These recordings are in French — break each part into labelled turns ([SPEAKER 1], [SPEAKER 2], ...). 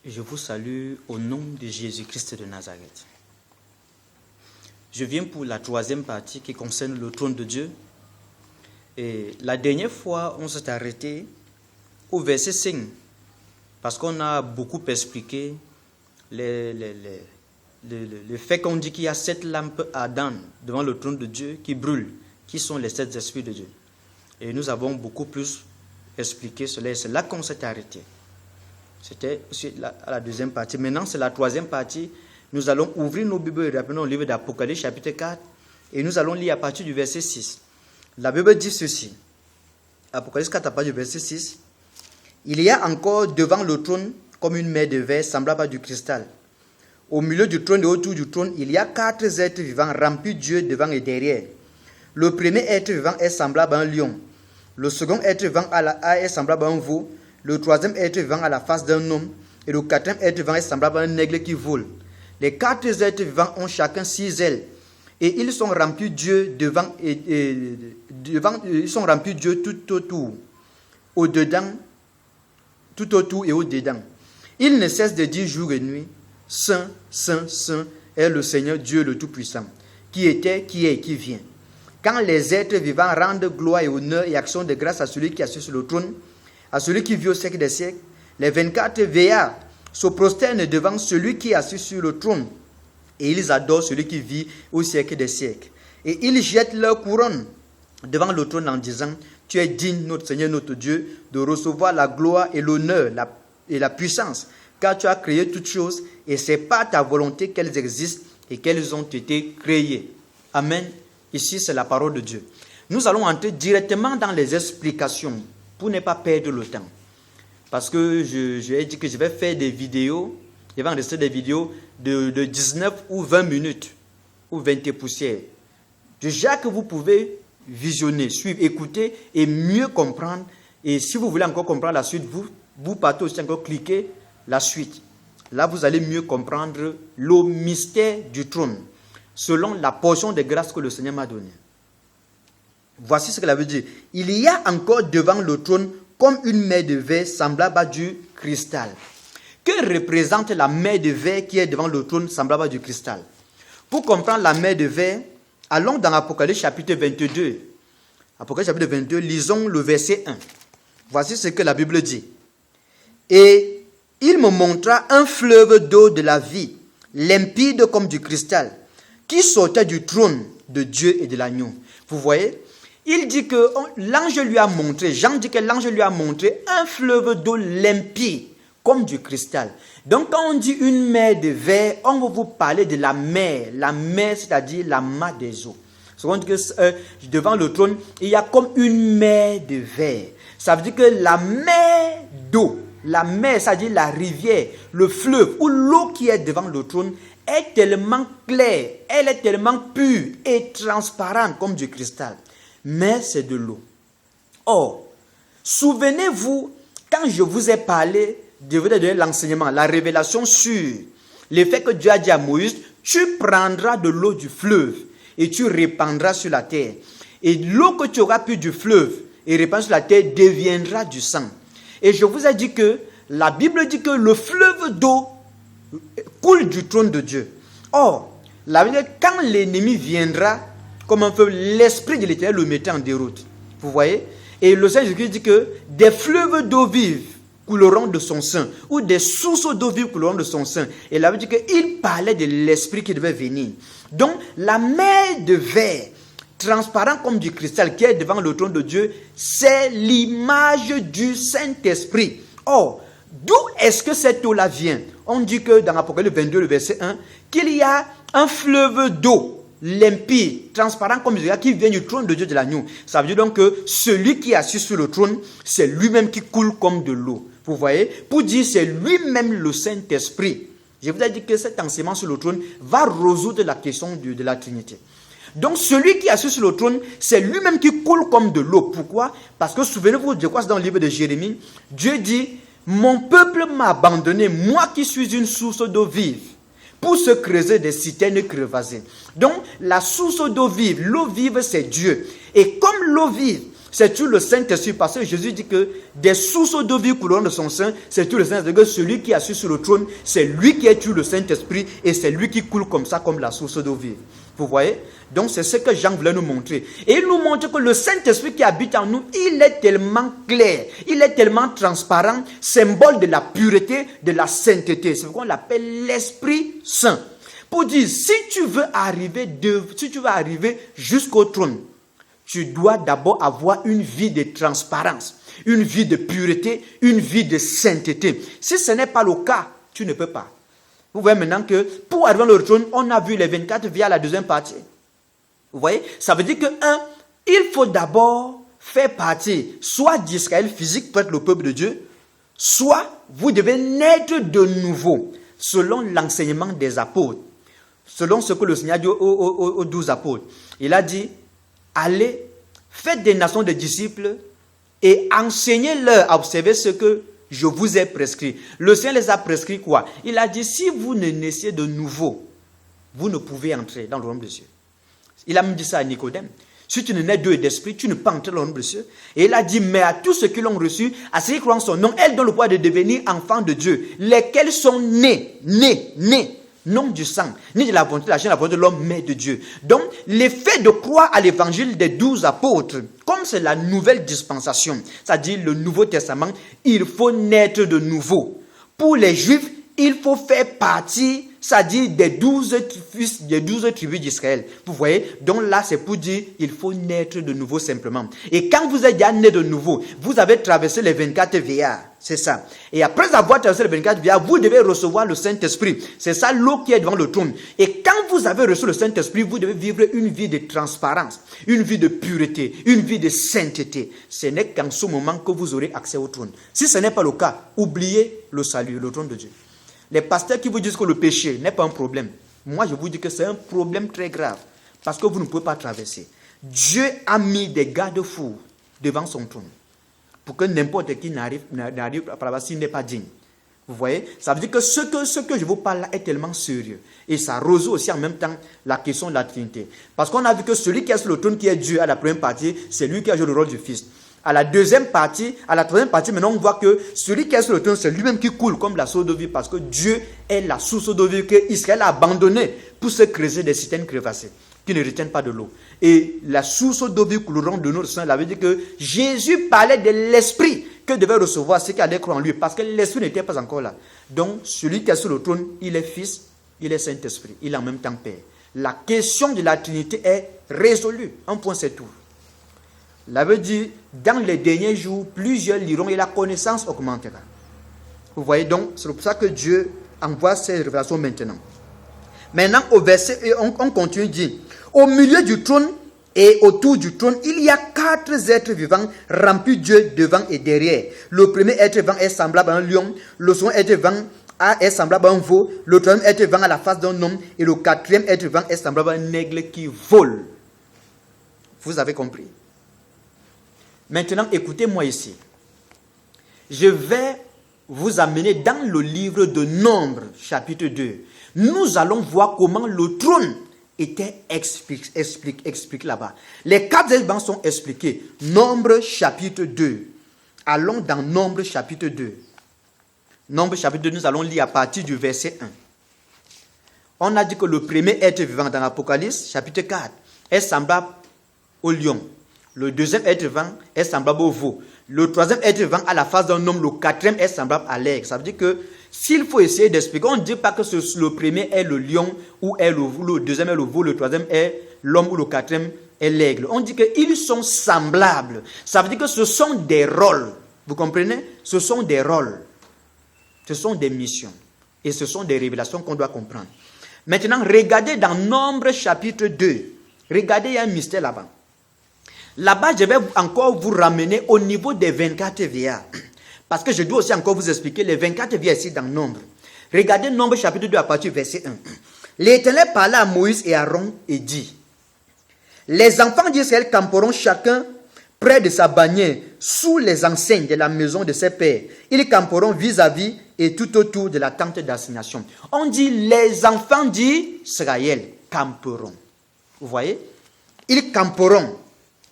[SPEAKER 1] Je vous salue au nom de Jésus-Christ de Nazareth. Je viens pour la troisième partie qui concerne le trône de Dieu. Et la dernière fois, on s'est arrêté au verset 5, parce qu'on a beaucoup expliqué le fait qu'on dit qu'il y a 7 lampes ardentes devant le trône de Dieu qui brûlent, qui sont les 7 esprits de Dieu. Et nous avons beaucoup plus expliqué cela, et c'est là qu'on s'est arrêté. C'était la deuxième partie. Maintenant, c'est la troisième partie. Nous allons ouvrir nos Bibles et rappeler au livre d'Apocalypse, chapitre 4, et nous allons lire à partir du verset 6. La Bible dit ceci. Apocalypse 4, à partir du verset 6. Il y a encore devant le trône comme une mer de verre semblable à du cristal. Au milieu du trône et autour du trône, il y a 4 êtres vivants remplis de Dieu devant et derrière. Le premier être vivant est semblable à un lion. Le second être vivant est semblable à un veau. Le troisième être vivant a la face d'un homme. Et le quatrième être vivant est semblable à un aigle qui vole. Les 4 êtres vivants ont chacun 6 ailes. Et ils sont remplis de Dieu ils sont remplis de Dieu tout autour. Tout autour et au-dedans. Ils ne cessent de dire jour et nuit, Saint, Saint, Saint est le Seigneur Dieu le Tout-Puissant, qui était, qui est et qui vient. Quand les êtres vivants rendent gloire et honneur et action de grâce à celui qui est assis sur le trône, à celui qui vit au siècle des siècles, les 24 vieillards se prosternent devant celui qui est assis sur le trône, et ils adorent celui qui vit au siècle des siècles. Et ils jettent leur couronne devant le trône en disant, tu es digne, notre Seigneur, notre Dieu, de recevoir la gloire et l'honneur et la puissance, car tu as créé toutes choses, et c'est par ta volonté qu'elles existent et qu'elles ont été créées. Amen. Ici, c'est la parole de Dieu. Nous allons entrer directement dans les explications pour ne pas perdre le temps. Parce que je ai dit que je vais faire des vidéos, je vais enregistrer des vidéos de 19 ou 20 minutes, ou 20 poussières. Déjà que vous pouvez visionner, suivre, écouter et mieux comprendre. Et si vous voulez encore comprendre la suite, vous partez aussi encore cliquer la suite. Là, vous allez mieux comprendre le mystère du trône, selon la portion de grâce que le Seigneur m'a donnée. Voici ce que la veut dire. Il y a encore devant le trône comme une mer de verre semblable à du cristal. Que représente la mer de verre qui est devant le trône semblable à du cristal? Pour comprendre la mer de verre, allons dans Apocalypse chapitre 22. Apocalypse chapitre 22, lisons le verset 1. Voici ce que la Bible dit. Et il me montra un fleuve d'eau de la vie, limpide comme du cristal, qui sortait du trône de Dieu et de l'agneau. Vous voyez? Il dit que l'ange lui a montré, Jean dit que l'ange lui a montré un fleuve d'eau limpide comme du cristal. Donc quand on dit une mer de verre, on va vous parler de la mer, c'est-à-dire la mare des eaux. On dit que devant le trône, il y a comme une mer de verre. Ça veut dire que la mer d'eau, la mer, c'est-à-dire la rivière, le fleuve ou l'eau qui est devant le trône est tellement claire, elle est tellement pure et transparente comme du cristal. Mais c'est de l'eau. Or, souvenez-vous, quand je vous ai parlé, je vous ai donné l'enseignement, la révélation sur le fait que Dieu a dit à Moïse, tu prendras de l'eau du fleuve et tu répandras sur la terre. Et l'eau que tu auras pris du fleuve et répandre sur la terre deviendra du sang. Et je vous ai dit que la Bible dit que le fleuve d'eau coule du trône de Dieu. Or, la Bible, quand l'ennemi viendra comme un feu, l'esprit de l'Éternel le mettait en déroute. Vous voyez? Et le Seigneur Jésus dit que des fleuves d'eau vive couleront de son sein, ou des sources d'eau vive couleront de son sein. Et la Bible dit qu'il parlait de l'esprit qui devait venir. Donc, la mer de verre, transparent comme du cristal, qui est devant le trône de Dieu, c'est l'image du Saint-Esprit. Or, d'où est-ce que cette eau-là vient? On dit que dans Apocalypse 22, le verset 1, qu'il y a un fleuve d'eau limpide, transparent comme du cristal, qui vient du trône de Dieu de l'agneau. Ça veut dire donc que celui qui est assis sur le trône, c'est lui-même qui coule comme de l'eau. Vous voyez? Pour dire c'est lui-même le Saint-Esprit. Je vous ai dit que cet enseignement sur le trône va résoudre la question de la Trinité. Donc celui qui est assis sur le trône, c'est lui-même qui coule comme de l'eau. Pourquoi? Parce que souvenez-vous de quoi c'est dans le livre de Jérémie. Dieu dit, mon peuple m'a abandonné, moi qui suis une source d'eau vive, pour se creuser des citernes crevassées. Donc la source d'eau vive, l'eau vive c'est Dieu. Et comme l'eau vive C'est tout le Saint-Esprit, parce que Jésus dit que des sources de vie couleront de son sein, c'est tout le Saint-Esprit, que celui qui est assis sur le trône, c'est lui qui est tout le Saint-Esprit, et c'est lui qui coule comme ça, comme la source de vie. Vous voyez? Donc c'est ce que Jean voulait nous montrer. Et il nous montre que le Saint-Esprit qui habite en nous, il est tellement clair, il est tellement transparent, symbole de la pureté, de la sainteté. C'est ce qu'on appelle l'Esprit Saint. Pour dire, si tu veux arriver jusqu'au trône, tu dois d'abord avoir une vie de transparence, une vie de pureté, une vie de sainteté. Si ce n'est pas le cas, tu ne peux pas. Vous voyez maintenant que pour arriver dans le trône, on a vu les 24 via la deuxième partie. Vous voyez? Ça veut dire que, il faut d'abord faire partie soit d'Israël physique, peut-être le peuple de Dieu, soit vous devez naître de nouveau, selon l'enseignement des apôtres, selon ce que le Seigneur a dit aux 12 apôtres. Il a dit, allez, faites des nations de disciples et enseignez-leur à observer ce que je vous ai prescrit. Le Seigneur les a prescrit quoi? Il a dit, si vous ne naissez de nouveau, vous ne pouvez entrer dans le royaume de Dieu. Il a même dit ça à Nicodème. Si tu ne nais d'eau et d'esprit, tu ne peux pas entrer dans le royaume de Dieu. Et il a dit, mais à tous ceux qui l'ont reçu, à ceux qui croient en son nom, elle donne le pouvoir de devenir enfants de Dieu, lesquels sont nés, non du sang, ni de la volonté de la chair, de la volonté de l'homme, mais de Dieu. Donc, l'effet de croire à l'évangile des 12 apôtres, comme c'est la nouvelle dispensation, c'est-à-dire le Nouveau Testament, il faut naître de nouveau. Pour les Juifs, il faut faire partie, c'est-à-dire des 12 tribus d'Israël. Vous voyez? Donc là, c'est pour dire, il faut naître de nouveau simplement. Et quand vous êtes déjà né de nouveau, vous avez traversé les 24 veillards. C'est ça. Et après avoir traversé les 24 veillards, vous devez recevoir le Saint-Esprit. C'est ça l'eau qui est devant le trône. Et quand vous avez reçu le Saint-Esprit, vous devez vivre une vie de transparence, une vie de pureté, une vie de sainteté. Ce n'est qu'en ce moment que vous aurez accès au trône. Si ce n'est pas le cas, oubliez le salut, le trône de Dieu. Les pasteurs qui vous disent que le péché n'est pas un problème, moi je vous dis que c'est un problème très grave, parce que vous ne pouvez pas traverser. Dieu a mis des garde-fous devant son trône, pour que n'importe qui n'arrive par là s'il n'est pas digne. Vous voyez? Ça veut dire que ce que je vous parle là est tellement sérieux. Et ça résout aussi en même temps la question de la Trinité. Parce qu'on a vu que celui qui est sur le trône, qui est Dieu à la première partie, c'est lui qui a joué le rôle du Fils. À la deuxième partie, à la troisième partie, maintenant on voit que celui qui est sur le trône, c'est lui-même qui coule comme la source de vie, parce que Dieu est la source de vie que Israël a abandonnée pour se creuser des citernes crevassées qui ne retiennent pas de l'eau. Et la source de vie couleront de notre sein. Ça veut dire que Jésus parlait de l'esprit que devait recevoir ceux qui allaient croire en lui, parce que l'esprit n'était pas encore là. Donc celui qui est sur le trône, il est Fils, il est Saint-Esprit, il est en même temps Père. La question de la Trinité est résolue. Un point, c'est tout. Ça veut dire, dans les derniers jours, plusieurs liront et la connaissance augmentera. Vous voyez donc, c'est pour ça que Dieu envoie ces révélations maintenant. Maintenant, au verset, on continue, dit, au milieu du trône et autour du trône, il y a 4 êtres vivants remplis de Dieu devant et derrière. Le premier être vivant est semblable à un lion, le second être vivant est semblable à un veau, le troisième être vivant à la face d'un homme, et le quatrième être vivant est semblable à un aigle qui vole. Vous avez compris? Maintenant, écoutez-moi ici. Je vais vous amener dans le livre de Nombre, chapitre 2. Nous allons voir comment le trône était expliqué là-bas. Les 4 éléments sont expliqués. Nombre, chapitre 2. Allons dans Nombre, chapitre 2. Nombre, chapitre 2, nous allons lire à partir du verset 1. On a dit que le premier être vivant dans l'Apocalypse, chapitre 4, est semblable au lion. Le deuxième être vivant est semblable au veau. Le troisième être vivant à la face d'un homme. Le quatrième est semblable à l'aigle. Ça veut dire que s'il faut essayer d'expliquer, on ne dit pas que le premier est le lion ou est le veau, le deuxième est le veau, le troisième est l'homme ou le quatrième est l'aigle. On dit qu'ils sont semblables. Ça veut dire que ce sont des rôles. Vous comprenez? Ce sont des rôles. Ce sont des missions. Et ce sont des révélations qu'on doit comprendre. Maintenant, regardez dans Nombre chapitre 2. Regardez, il y a un mystère là-bas. Là-bas, je vais encore vous ramener au niveau des 24 veillards. Parce que je dois aussi encore vous expliquer les 24 veillards ici dans Nombre. Regardez Nombre chapitre 2 à partir du verset 1. L'Éternel parla à Moïse et à Aaron et dit, les enfants d'Israël camperont chacun près de sa bannière, sous les enseignes de la maison de ses pères. Ils camperont vis-à-vis et tout autour de la tente d'assignation. On dit les enfants d'Israël camperont. Vous voyez? Ils camperont.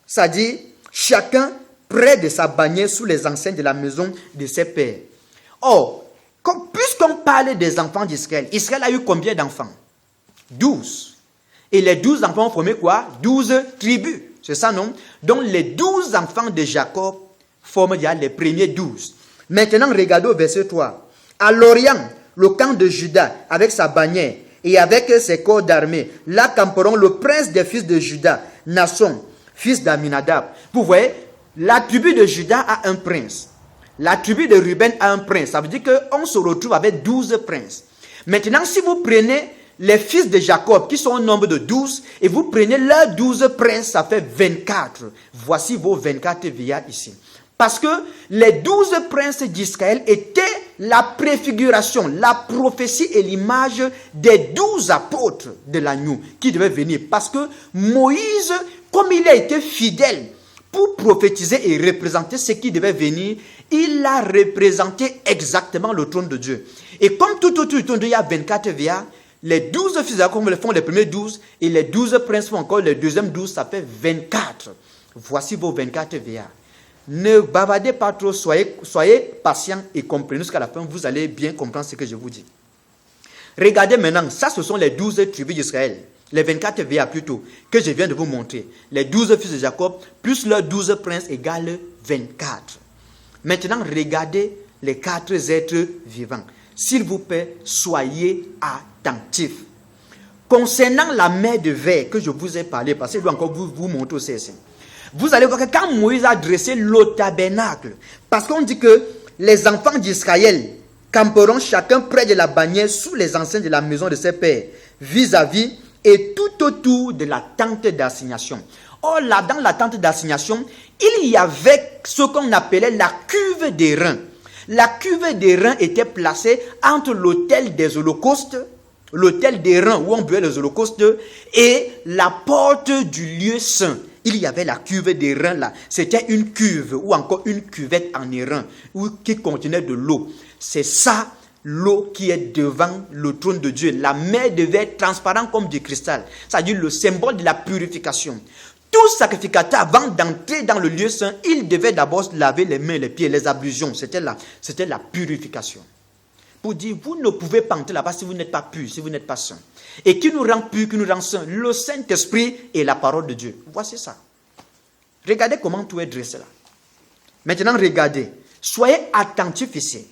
[SPEAKER 1] C'est-à-dire, chacun près de sa bannière sous les enseignes de la maison de ses pères. Or, puisqu'on parle des enfants d'Israël, Israël a eu combien d'enfants? 12. Et les 12 enfants ont formé quoi? 12 tribus. C'est ça, non? Donc, les 12 enfants de Jacob forment déjà les premiers 12. Maintenant, regardez au verset 3. À l'Orient, le camp de Juda, avec sa bannière et avec ses corps d'armée, là camperont le prince des fils de Juda, Nasson, fils d'Aminadab. Vous voyez, la tribu de Juda a un prince. La tribu de Ruben a un prince. Ça veut dire qu'on se retrouve avec 12 princes. Maintenant, si vous prenez les fils de Jacob, qui sont au nombre de 12, et vous prenez leurs 12 princes, ça fait 24. Voici vos 24 vieillards ici. Parce que les 12 princes d'Israël étaient la préfiguration, la prophétie et l'image des 12 apôtres de l'agneau qui devaient venir. Parce que Moïse, comme il a été fidèle pour prophétiser et représenter ce qui devait venir, il a représenté exactement le trône de Dieu. Et comme tout autour du trône de Dieu, il y a 24 vieillards, les 12 fils de Jacob font les premiers 12 et les 12 princes font encore les deuxièmes 12, ça fait 24. Voici vos 24 vieillards. Ne bavardez pas trop, soyez patients et comprenez jusqu'à la fin, vous allez bien comprendre ce que je vous dis. Regardez maintenant, ça ce sont les 12 tribus d'Israël, les 24 vieillards plutôt, que je viens de vous montrer. Les 12 fils de Jacob, plus leurs 12 princes égale 24. Maintenant, regardez les 4 êtres vivants. S'il vous plaît, soyez attentifs. Concernant la mer de verre que je vous ai parlé, parce que je dois encore vous montrer aussi ici. Vous allez voir que quand Moïse a dressé le tabernacle, parce qu'on dit que les enfants d'Israël camperont chacun près de la bannière sous les enseignes de la maison de ses pères, vis-à-vis et tout autour de la tente d'assignation. Or là, dans la tente d'assignation, il y avait ce qu'on appelait la cuve des reins. La cuve des reins était placée entre l'autel des holocaustes, l'autel des reins où on buvait les holocaustes, et la porte du lieu saint. Il y avait la cuve des reins là. C'était une cuve ou encore une cuvette en airain qui contenait de l'eau. C'est ça l'eau qui est devant le trône de Dieu. La mer devait être transparente comme du cristal. C'est-à-dire le symbole de la purification. Tout sacrificateur, avant d'entrer dans le lieu saint, il devait d'abord se laver les mains, les pieds, les ablutions. C'était la purification. Pour dire, vous ne pouvez pas entrer là-bas si vous n'êtes pas pur, si vous n'êtes pas saint. Et qui nous rend pur, qui nous rend saint? Le Saint-Esprit et la parole de Dieu. Voici ça. Regardez comment tout est dressé là. Maintenant, regardez. Soyez attentifs ici.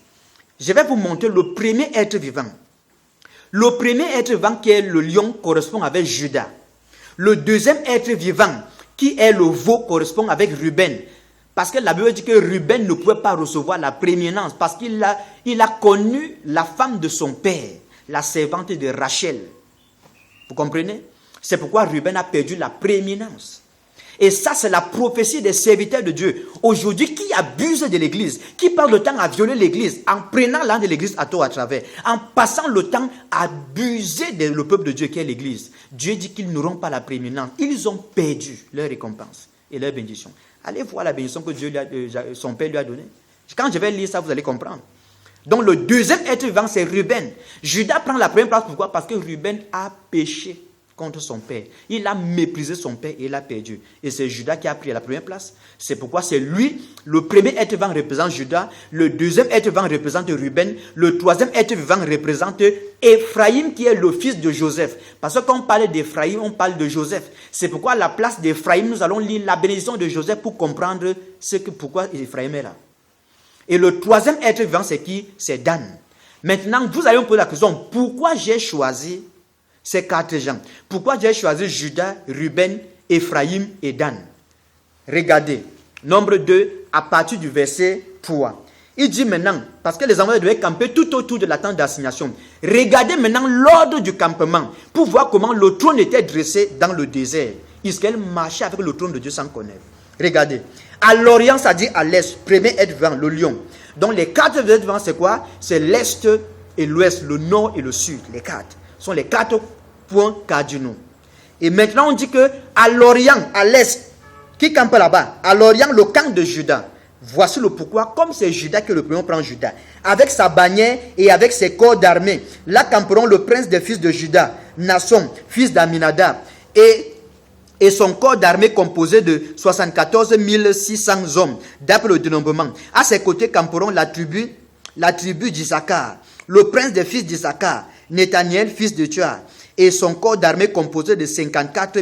[SPEAKER 1] Je vais vous montrer le premier être vivant. Le premier être vivant qui est le lion correspond avec Judas. Le deuxième être vivant qui est le veau correspond avec Ruben. Parce que la Bible dit que Ruben ne pouvait pas recevoir la prééminence parce qu'il a connu la femme de son père, la servante de Rachel. Vous comprenez? C'est pourquoi Ruben a perdu la prééminence. Et ça, c'est la prophétie des serviteurs de Dieu. Aujourd'hui, qui abuse de l'église, qui passe le temps à violer l'église, en prenant l'âme de l'église à tort à travers, en passant le temps à abuser le peuple de Dieu qui est l'église. Dieu dit qu'ils n'auront pas la prééminence. Ils ont perdu leur récompense et leur bénédiction. Allez voir la bénédiction que son père lui a donnée. Quand je vais lire ça, vous allez comprendre. Donc le deuxième être vivant, c'est Ruben. Judas prend la première place. Pourquoi? Parce que Ruben a péché contre son père. Il a méprisé son père et il a perdu. Et c'est Judas qui a pris la première place. C'est pourquoi c'est lui, le premier être vivant représente Judas, le deuxième être vivant représente Ruben, le troisième être vivant représente Ephraïm qui est le fils de Joseph. Parce que quand on parle d'Ephraïm, on parle de Joseph. C'est pourquoi à la place d'Ephraïm, nous allons lire la bénédiction de Joseph pour comprendre pourquoi Ephraïm est là. Et le troisième être vivant, c'est qui? C'est Dan. Maintenant, vous allez me poser la question, pourquoi j'ai choisi ces 4 gens? Pourquoi j'ai choisi Judas, Ruben, Ephraïm et Dan? Regardez, nombre 2, à partir du verset 3. Il dit maintenant, parce que les enfants devaient camper tout autour de la tente d'assignation. Regardez maintenant l'ordre du campement pour voir comment le trône était dressé dans le désert. Israël marchait avec le trône de Dieu sans connaître. Regardez, à l'orient, ça dit à l'est, premier être vivant, le lion. Donc les 4 êtres vivants, c'est quoi? C'est l'est et l'ouest, le nord et le sud. Les 4 sont les 4 points cardinaux. Et maintenant, on dit que à l'orient, à l'est, qui campe là-bas? À l'orient, le camp de Judas. Voici le pourquoi, comme c'est Judas que le premier prend Judas, avec sa bannière et avec ses corps d'armée, là camperont le prince des fils de Judas, Nasson, fils d'Aminadab, et et son corps d'armée composé de 74 600 hommes, d'après le dénombrement. À ses côtés camperont la tribu d'Issachar, le prince des fils d'Issachar, Nathaniel, fils de Tuar, et son corps d'armée composé de 54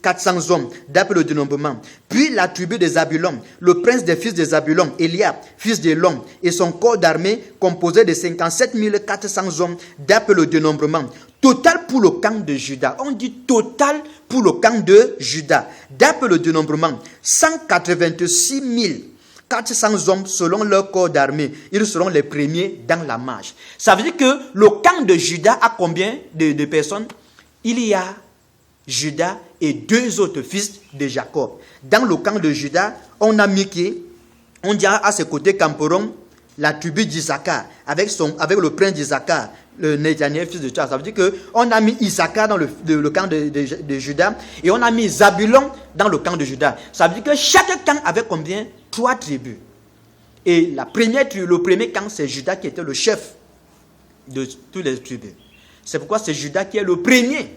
[SPEAKER 1] 400 hommes, d'après le dénombrement. Puis la tribu de Zabulon, le prince des fils de Zabulon, Eliab, fils de Lom, et son corps d'armée composé de 57 400 hommes, d'après le dénombrement. Total pour le camp de Juda. On dit total pour le camp de Juda. D'après le dénombrement, 186 400 hommes selon leur corps d'armée. Ils seront les premiers dans la marche. Ça veut dire que le camp de Juda a combien de personnes? Il y a Juda et 2 autres fils de Jacob. Dans le camp de Juda, on a mis qui? On dit à ses côtés camperont la tribu d'Issachar avec le prince d'Issachar, le Nathaniel, fils de Tuar. Ça veut dire qu'on a mis Issachar dans le camp de Juda et on a mis Zabulon dans le camp de Juda. Ça veut dire que chaque camp avait combien? 3 tribus. Et le premier camp, c'est Juda qui était le chef de toutes les tribus. C'est pourquoi c'est Juda qui est le premier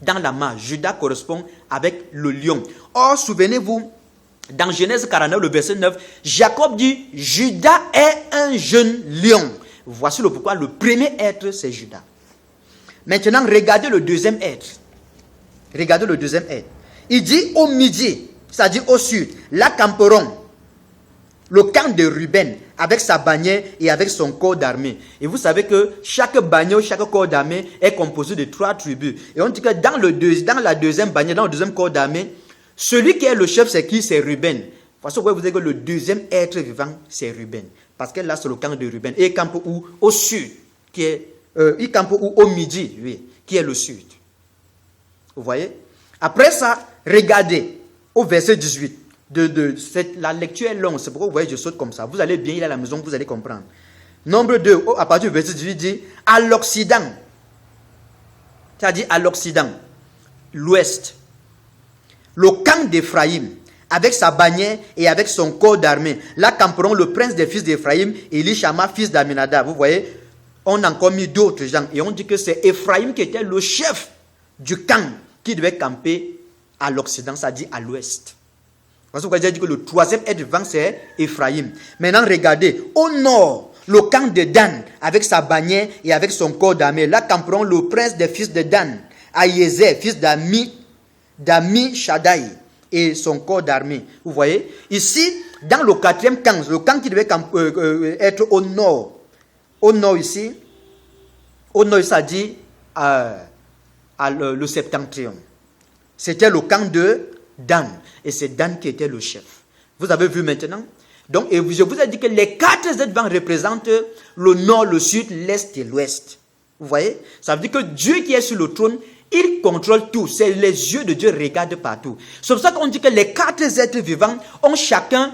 [SPEAKER 1] dans la marche. Juda correspond avec le lion. Or, souvenez-vous, dans Genèse 49, le verset 9, Jacob dit, Juda est un jeune lion. Voici le pourquoi le premier être, c'est Juda. Maintenant, regardez le deuxième être. Regardez le deuxième être. Il dit au midi, c'est-à-dire au sud, là camperont le camp de Ruben avec sa bannière et avec son corps d'armée. Et vous savez que chaque bannière, chaque corps d'armée est composé de 3 tribus. Et on dit que dans la deuxième bannière, dans le deuxième corps d'armée, celui qui est le chef, c'est qui? C'est Ruben. Parce que vous savez que le deuxième être vivant, c'est Ruben. Parce que là, c'est le camp de Ruben. Et il campe où? Au sud. Il campe où? Au midi, oui, qui est le sud. Vous voyez? Après ça, regardez au verset 18. La lecture est longue, c'est pourquoi vous voyez, je saute comme ça. Vous allez bien, il est à la maison, vous allez comprendre. Nombre 2, à partir du verset 18, dit à l'Occident, c'est-à-dire à l'Occident, l'Ouest, le camp d'Éphraïm, avec sa bannière et avec son corps d'armée. Là camperont le prince des fils d'Éphraïm, Elishama, fils d'Aminadab. Vous voyez, on a encore mis d'autres gens. Et on dit que c'est Éphraïm qui était le chef du camp qui devait camper à l'Occident, c'est-à-dire à l'Ouest. Parce que j'ai dit que le troisième être vivant, c'est Éphraïm. Maintenant, regardez, au nord, le camp de Dan, avec sa bannière et avec son corps d'armée. Là camperont le prince des fils de Dan, Aïezer, fils d'Ami Shaddai, et son corps d'armée. Vous voyez, ici, dans le quatrième camp, le camp qui devait être au nord ici, ça dit le septentrion. C'était le camp de Dan. Et c'est Dan qui était le chef. Vous avez vu maintenant? Donc, je vous ai dit que les 4 vents représentent le nord, le sud, l'est et l'ouest. Vous voyez? Ça veut dire que Dieu qui est sur le trône, il contrôle tout. C'est les yeux de Dieu regardent partout. C'est pour ça qu'on dit que les 4 êtres vivants ont chacun,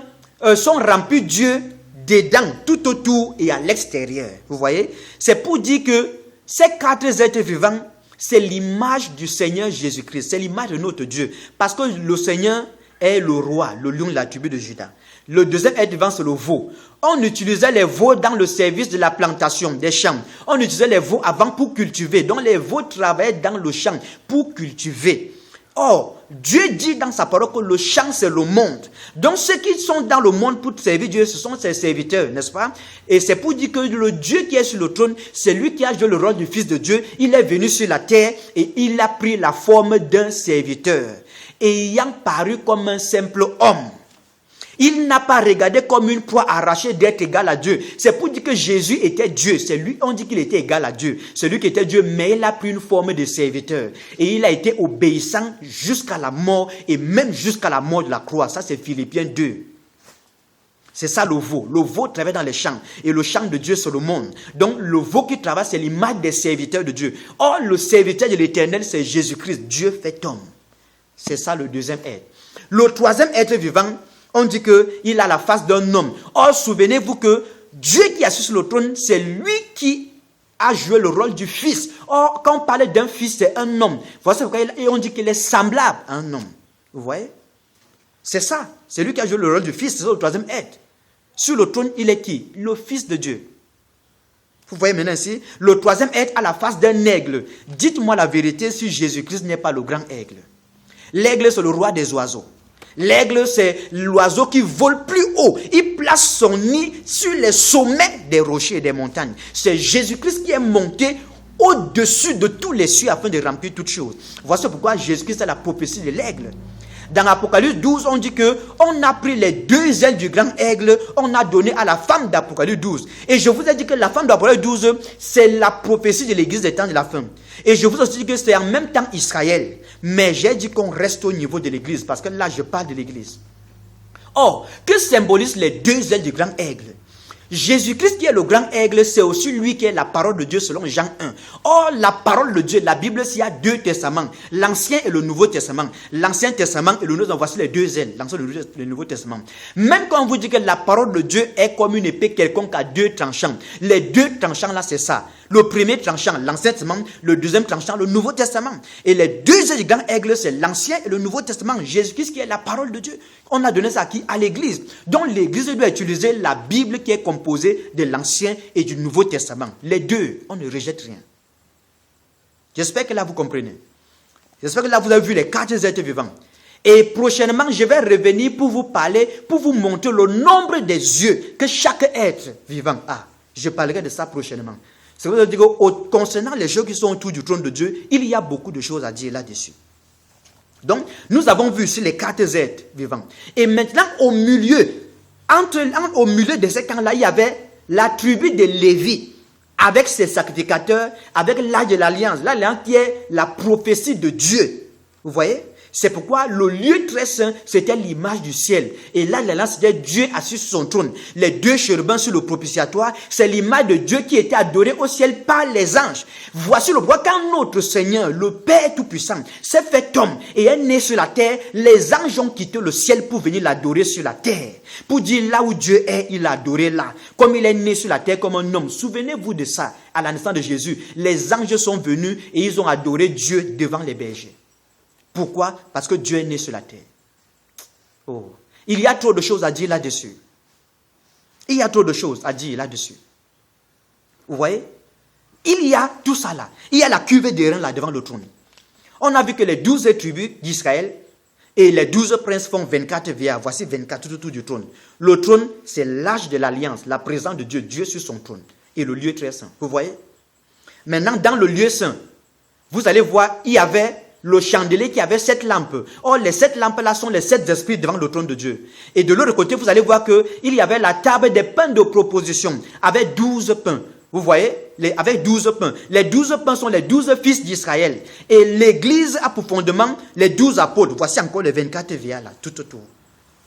[SPEAKER 1] sont remplis de Dieu dedans, tout autour et à l'extérieur. Vous voyez? C'est pour dire que ces 4 êtres vivants, c'est l'image du Seigneur Jésus-Christ. C'est l'image de notre Dieu. Parce que le Seigneur est le roi, le lion de la tribu de Juda. Le deuxième être vivant, c'est le veau. On utilisait les veaux dans le service de la plantation des champs. On utilisait les veaux avant pour cultiver. Donc les veaux travaillaient dans le champ pour cultiver. Or, Dieu dit dans sa parole que le champ, c'est le monde. Donc ceux qui sont dans le monde pour servir Dieu, ce sont ses serviteurs, n'est-ce pas? Et c'est pour dire que le Dieu qui est sur le trône, c'est lui qui a joué le rôle du Fils de Dieu. Il est venu sur la terre et il a pris la forme d'un serviteur. Et ayant paru comme un simple homme, il n'a pas regardé comme une proie arrachée d'être égal à Dieu. C'est pour dire que Jésus était Dieu. C'est lui, on dit qu'il était égal à Dieu. C'est lui qui était Dieu, mais il a pris une forme de serviteur. Et il a été obéissant jusqu'à la mort et même jusqu'à la mort de la croix. Ça, c'est Philippiens 2. C'est ça le veau. Le veau travaille dans les champs. Et le champ de Dieu, c'est le monde. Donc, le veau qui travaille, c'est l'image des serviteurs de Dieu. Or, le serviteur de l'Éternel, c'est Jésus-Christ. Dieu fait homme. C'est ça le deuxième être. Le troisième être vivant, on dit qu'il a la face d'un homme. Or, souvenez-vous que Dieu qui est assis sur le trône, c'est lui qui a joué le rôle du fils. Or, quand on parle d'un fils, c'est un homme. Voici pourquoi on dit qu'il est semblable à un homme. Vous voyez? C'est ça. C'est lui qui a joué le rôle du fils. C'est ça le troisième être. Sur le trône, il est qui? Le fils de Dieu. Vous voyez maintenant ici, le troisième être a la face d'un aigle. Dites-moi la vérité si Jésus-Christ n'est pas le grand aigle. L'aigle, c'est le roi des oiseaux. L'aigle, c'est l'oiseau qui vole plus haut. Il place son nid sur les sommets des rochers et des montagnes. C'est Jésus-Christ qui est monté au-dessus de tous les cieux afin de remplir toutes choses. Voici pourquoi Jésus-Christ est la prophétie de l'aigle. Dans Apocalypse 12, on dit que on a pris les 2 ailes du grand aigle, on a donné à la femme d'Apocalypse 12. Et je vous ai dit que la femme d'Apocalypse 12, c'est la prophétie de l'église des temps de la fin. Et je vous ai aussi dit que c'est en même temps Israël. Mais j'ai dit qu'on reste au niveau de l'église, parce que là, je parle de l'église. Or, que symbolisent les 2 ailes du grand aigle? Jésus-Christ qui est le grand aigle, c'est aussi lui qui est la parole de Dieu selon Jean 1. Or, la parole de Dieu, la Bible, il y a 2 testaments, l'Ancien et le Nouveau Testament. L'Ancien Testament et le Nouveau, voici les 2 ailes, l'Ancien et le Nouveau Testament. Même quand on vous dit que la parole de Dieu est comme une épée quelconque à 2 tranchants, les 2 tranchants là, c'est ça. Le premier tranchant, l'Ancien Testament, le deuxième tranchant, le Nouveau Testament. Et les 2 ailes du grand aigle, c'est l'Ancien et le Nouveau Testament. Jésus-Christ qui est la parole de Dieu. On a donné ça à qui? À l'Église. Donc l'Église doit utiliser la Bible qui est composée de l'Ancien et du Nouveau Testament. Les 2, on ne rejette rien. J'espère que là vous comprenez. J'espère que là vous avez vu les 4 êtres vivants. Et prochainement, je vais revenir pour vous parler, pour vous montrer le nombre des yeux que chaque être vivant a. Je parlerai de ça prochainement. C'est pour ça que concernant les choses qui sont autour du trône de Dieu, il y a beaucoup de choses à dire là-dessus. Donc, nous avons vu sur les 4 êtres vivants. Et maintenant, au milieu de ces camps-là, il y avait la tribu de Lévi, avec ses sacrificateurs, avec l'arche de l'alliance. L'alliance qui est la prophétie de Dieu. Vous voyez? C'est pourquoi le lieu très saint, c'était l'image du ciel. Et là, c'était Dieu assis sur son trône. Les 2 chérubins sur le propitiatoire, c'est l'image de Dieu qui était adorée au ciel par les anges. Voici le pourquoi quand notre Seigneur, le Père Tout-Puissant, s'est fait homme et est né sur la terre, les anges ont quitté le ciel pour venir l'adorer sur la terre. Pour dire là où Dieu est, il l'a adoré là. Comme il est né sur la terre comme un homme. Souvenez-vous de ça, à la naissance de Jésus. Les anges sont venus et ils ont adoré Dieu devant les bergers. Pourquoi? Parce que Dieu est né sur la terre. Oh. Il y a trop de choses à dire là-dessus. Il y a trop de choses à dire là-dessus. Vous voyez? Il y a tout ça là. Il y a la cuvée des reins là devant le trône. On a vu que les 12 tribus d'Israël et les 12 princes font 24 vieillards. Voici 24 autour du trône. Le trône, c'est l'arche de l'alliance, la présence de Dieu, Dieu sur son trône. Et le lieu très saint. Vous voyez? Maintenant, dans le lieu saint, vous allez voir, il y avait le chandelier qui avait 7 lampes. Or, les 7 lampes-là sont les 7 esprits devant le trône de Dieu. Et de l'autre côté, vous allez voir qu'il y avait la table des pains de proposition avec 12 pains. Vous voyez? Avec 12 pains. Les 12 pains sont les 12 fils d'Israël. Et l'église a pour fondement les 12 apôtres. Voici encore les 24 vieillards là, tout autour.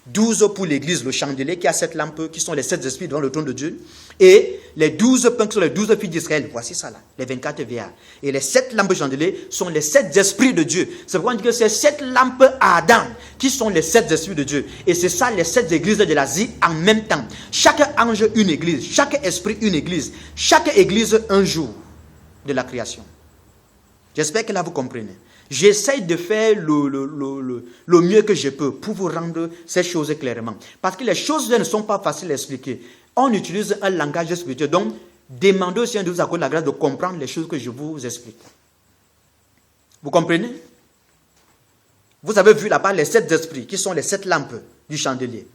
[SPEAKER 1] 12 pour l'église, le chandelier qui a 7 lampes, qui sont les 7 esprits devant le trône de Dieu. Et les 12 pains qui sont les 12 fils d'Israël. Voici ça là, les 24 vieillards. Et les 7 lampes chandeliers sont les 7 esprits de Dieu. C'est pourquoi on dit que c'est 7 lampes à Adam qui sont les 7 esprits de Dieu. Et c'est ça les 7 églises de l'Asie en même temps. Chaque ange une église, chaque esprit une église, chaque église un jour de la création. J'espère que là vous comprenez. J'essaie de faire le mieux que je peux pour vous rendre ces choses clairement. Parce que les choses ne sont pas faciles à expliquer. On utilise un langage spirituel. Donc, demandez au Seigneur de vous accorder la grâce de comprendre les choses que je vous explique. Vous comprenez? Vous avez vu là-bas les 7 esprits qui sont les 7 lampes du chandelier.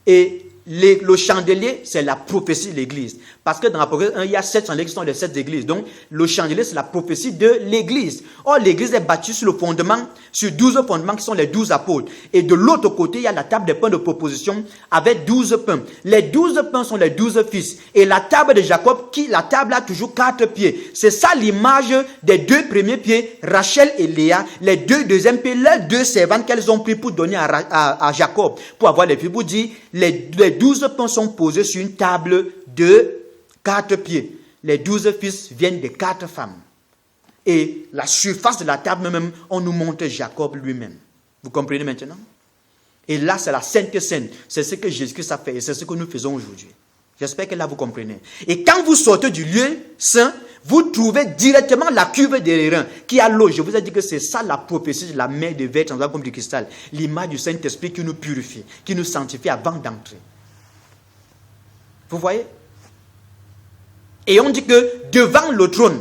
[SPEAKER 1] Et le chandelier, c'est la prophétie de l'église. Parce que dans la prophétie, il y a 7 chandeliers qui sont les 7 églises. Donc, le chandelier, c'est la prophétie de l'église. Or, l'église est bâtie sur le fondement, sur 12 fondements qui sont les 12 apôtres. Et de l'autre côté, il y a la table des pains de proposition avec 12 pains. Les 12 pains sont les 12 fils. Et la table de Jacob, la table a toujours 4 pieds. C'est ça l'image des 2 premiers pieds, Rachel et Léa. Les 2 deuxièmes pieds, les 2 servantes qu'elles ont pris pour donner à Jacob, pour avoir les filles. Pour dire, les 12 pains sont posés sur une table de 4 pieds. Les 12 fils viennent de 4 femmes. Et la surface de la table même, on nous montre Jacob lui-même. Vous comprenez maintenant? Et là, c'est la Sainte Seine. C'est ce que Jésus-Christ a fait et c'est ce que nous faisons aujourd'hui. J'espère que là, vous comprenez. Et quand vous sortez du lieu saint, vous trouvez directement la cuve des reins qui a l'eau. Je vous ai dit que c'est ça la prophétie de la mer de verre transparente comme du cristal. L'image du Saint-Esprit qui nous purifie, qui nous sanctifie avant d'entrer. Vous voyez? Et on dit que devant le trône,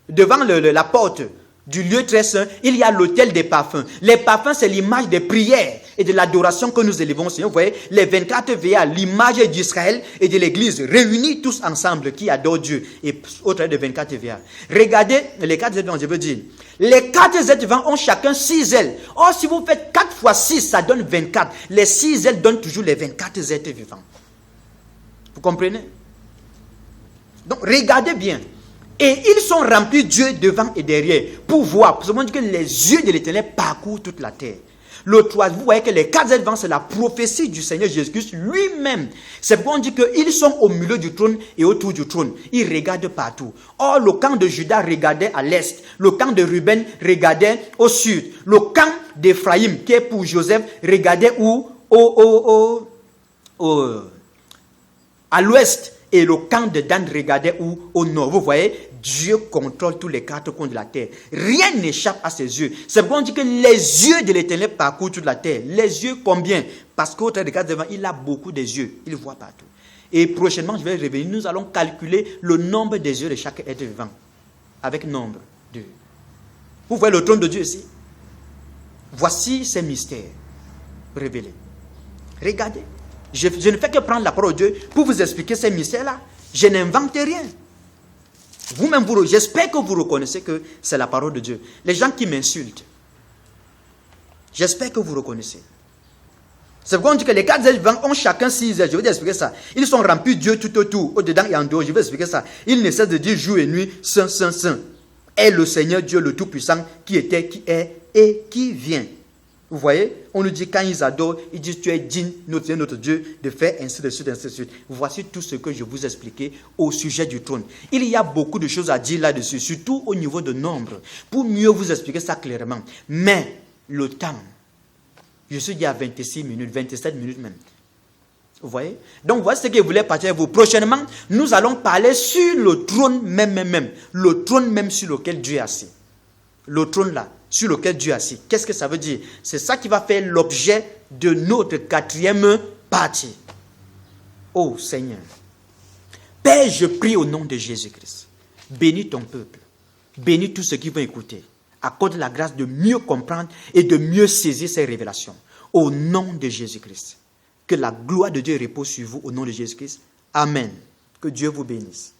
[SPEAKER 1] devant la porte, du lieu très saint, il y a l'autel des parfums. Les parfums, c'est l'image des prières et de l'adoration que nous élevons au Seigneur. Vous voyez, les 24 veillants, l'image d'Israël et de l'Église, réunis tous ensemble, qui adorent Dieu, et au travers des 24 veillants. Regardez les 4 êtres vivants, je veux dire. Les 4 êtres vivants ont chacun 6 ailes. Or, si vous faites 4 fois 6, ça donne 24. Les 6 ailes donnent toujours les 24 êtres vivants. Vous comprenez? Donc, regardez bien. Et ils sont remplis Dieu devant et derrière pour voir. Parce qu'on dit que les yeux de l'Éternel parcourent toute la terre. Le 3, vous voyez que les 4 êtres vivants, c'est la prophétie du Seigneur Jésus-Christ lui-même. C'est pourquoi on dit qu'ils sont au milieu du trône et autour du trône. Ils regardent partout. Or, le camp de Juda regardait à l'est. Le camp de Ruben regardait au sud. Le camp d'Éphraïm, qui est pour Joseph, regardait où? À l'ouest. Et le camp de Dan regardait où? Au nord. Vous voyez, Dieu contrôle tous les 4 coins de la terre. Rien n'échappe à ses yeux. C'est pourquoi on dit que les yeux de l'Éternel parcourent toute la terre. Les yeux combien? Parce qu'au travers des 4 devant, il a beaucoup des yeux. Il voit partout. Et prochainement, je vais revenir. Nous allons calculer le nombre des yeux de chaque être vivant. Avec nombre 2. Vous voyez le trône de Dieu ici? Voici ces mystères révélés. Regardez. Je ne fais que prendre la parole de Dieu pour vous expliquer ces mystères-là. Je n'invente rien. Vous-même, j'espère que vous reconnaissez que c'est la parole de Dieu. Les gens qui m'insultent, j'espère que vous reconnaissez. C'est pourquoi on dit que les 4 êtres vivants ont chacun 6 ailes. Je vais vous expliquer ça. Ils sont remplis Dieu tout autour, au-dedans et en dehors. Je vais expliquer ça. Ils ne cessent de dire jour et nuit, Saint, Saint, Saint. Est le Seigneur Dieu le Tout-Puissant qui était, qui est et qui vient. Vous voyez, on nous dit quand ils adorent, ils disent tu es digne, notre Dieu, de faire ainsi de suite, ainsi de suite. Voici tout ce que je vous ai expliqué au sujet du trône. Il y a beaucoup de choses à dire là-dessus, surtout au niveau de nombre, pour mieux vous expliquer ça clairement. Mais le temps, je suis dit à 26 minutes, 27 minutes même. Vous voyez? Donc voici ce que je voulais partager avec vous. Prochainement, nous allons parler sur le trône même. Le trône même sur lequel Dieu est assis. Le trône là, sur lequel Dieu est assis. Qu'est-ce que ça veut dire? C'est ça qui va faire l'objet de notre 4e partie. Oh Seigneur, Père, je prie au nom de Jésus-Christ. Bénis ton peuple. Bénis tous ceux qui vont écouter. Accorde la grâce de mieux comprendre et de mieux saisir ces révélations. Au nom de Jésus-Christ. Que la gloire de Dieu repose sur vous au nom de Jésus-Christ. Amen. Que Dieu vous bénisse.